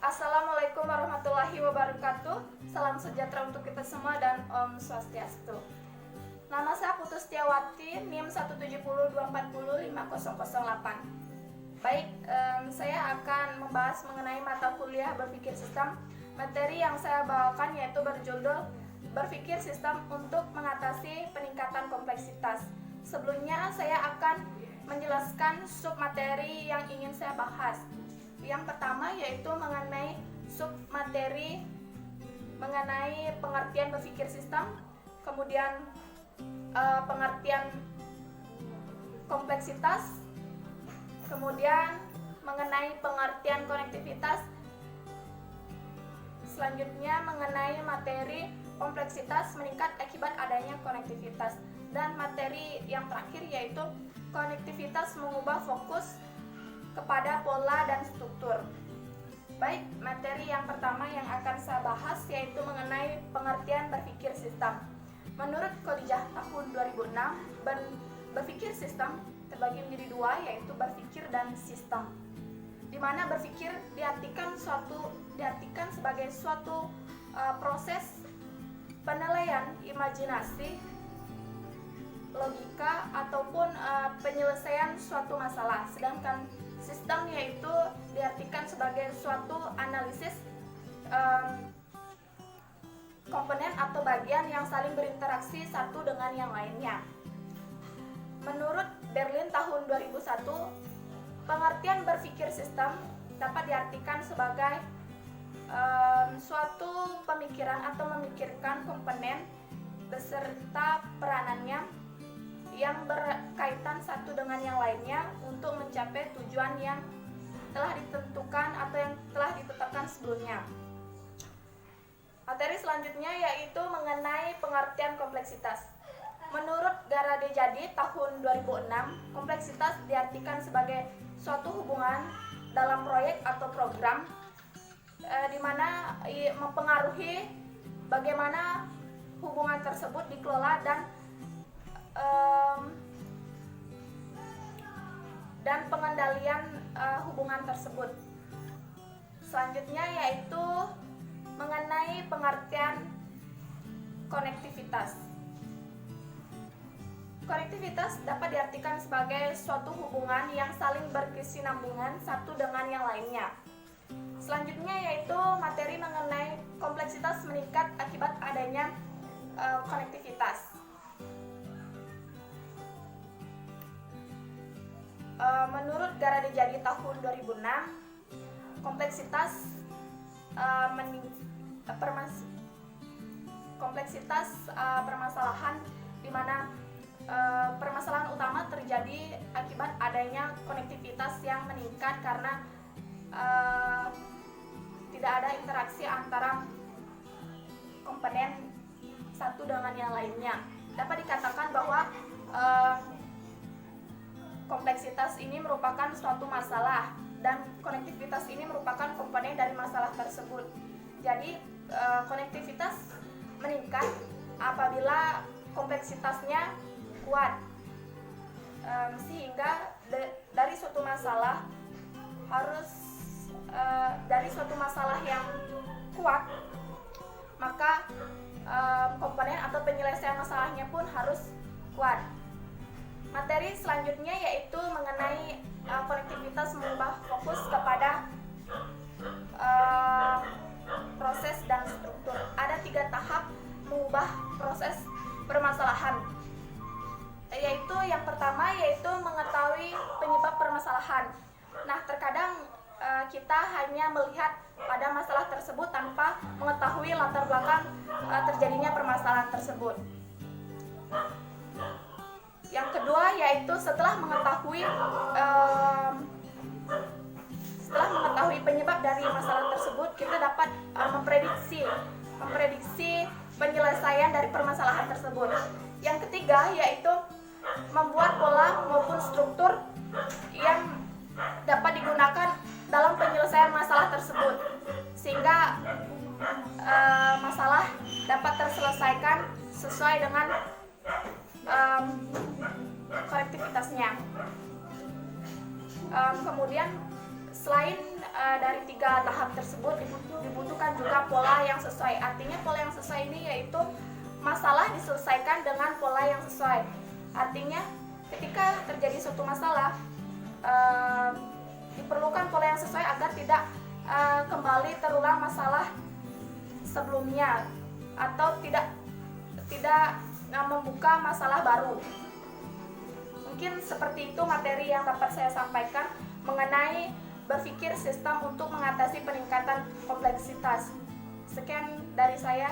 Assalamualaikum warahmatullahi wabarakatuh. Salam sejahtera untuk kita semua dan Om Swastiastu. Nama saya Putu Setiawati, NIM 170240508. Baik, saya akan membahas mengenai mata kuliah berpikir sistem. Materi yang saya bawakan yaitu berjudul Berpikir Sistem untuk Mengatasi Peningkatan Kompleksitas. Sebelumnya saya akan menjelaskan submateri yang ingin saya bahas. Yang pertama yaitu mengenai submateri mengenai pengertian berpikir sistem, kemudian pengertian kompleksitas, kemudian mengenai pengertian konektivitas, selanjutnya mengenai materi kompleksitas meningkat akibat adanya konektivitas, dan materi yang terakhir yaitu konektivitas mengubah fokus kepada pola dan struktur. Baik, materi yang pertama yang akan saya bahas yaitu mengenai pengertian berpikir sistem. Menurut Khadijah tahun 2006, berpikir sistem terbagi menjadi dua, yaitu berpikir dan sistem. Di mana berpikir diartikan sebagai suatu proses penilaian, imajinasi, logika ataupun penyelesaian suatu masalah, sedangkan sistem yaitu diartikan sebagai suatu analisis komponen atau bagian yang saling berinteraksi satu dengan yang lainnya. Menurut Berlin tahun 2001, pengertian berpikir sistem dapat diartikan sebagai suatu pemikiran atau memikirkan komponen beserta peranannya yang berkaitan satu dengan yang lainnya untuk mencapai tujuan yang telah ditentukan atau yang telah ditetapkan sebelumnya. Materi selanjutnya yaitu mengenai pengertian kompleksitas. Menurut Garade Jadi tahun 2006, kompleksitas diartikan sebagai suatu hubungan dalam proyek atau program di mana mempengaruhi bagaimana hubungan tersebut dikelola dan pengendalian hubungan tersebut. Selanjutnya yaitu mengenai pengertian konektivitas. Konektivitas dapat diartikan sebagai suatu hubungan yang saling berkesinambungan satu dengan yang lainnya. Selanjutnya yaitu materi mengenai kompleksitas meningkat akibat adanya konektivitas. Menurut Garade Jadi tahun 2006, kompleksitas permasalahan di mana permasalahan utama terjadi akibat adanya konektivitas yang meningkat karena tidak ada interaksi antara komponen satu dengan yang lainnya. Dapat dikatakan bahwa kompleksitas ini merupakan suatu masalah dan konektivitas ini merupakan komponen dari masalah tersebut. Jadi konektivitas meningkat apabila kompleksitasnya kuat, sehingga dari suatu masalah yang kuat, maka komponen atau penyelesaian masalahnya pun harus kuat. Materi selanjutnya yaitu mengenai konektivitas mengubah fokus kepada proses dan struktur. Ada 3 tahap mengubah proses permasalahan, yaitu yang pertama yaitu mengetahui penyebab permasalahan. Nah, terkadang kita hanya melihat pada masalah tersebut tanpa mengetahui latar belakang terjadinya permasalahan tersebut. Yang kedua yaitu setelah mengetahui penyebab dari masalah tersebut, kita dapat memprediksi penyelesaian dari permasalahan tersebut. Yang ketiga yaitu membuat pola maupun struktur yang dapat digunakan dalam penyelesaian masalah tersebut, sehingga masalah dapat terselesaikan sesuai dengan konektivitasnya. Kemudian selain dari 3 tahap tersebut dibutuhkan juga pola yang sesuai. Artinya pola yang sesuai ini yaitu masalah diselesaikan dengan pola yang sesuai. Artinya ketika terjadi suatu masalah, diperlukan pola yang sesuai agar tidak kembali terulang masalah sebelumnya atau tidak membuka masalah baru. Mungkin seperti itu materi yang dapat saya sampaikan mengenai berpikir sistem untuk mengatasi peningkatan kompleksitas. Sekian dari saya.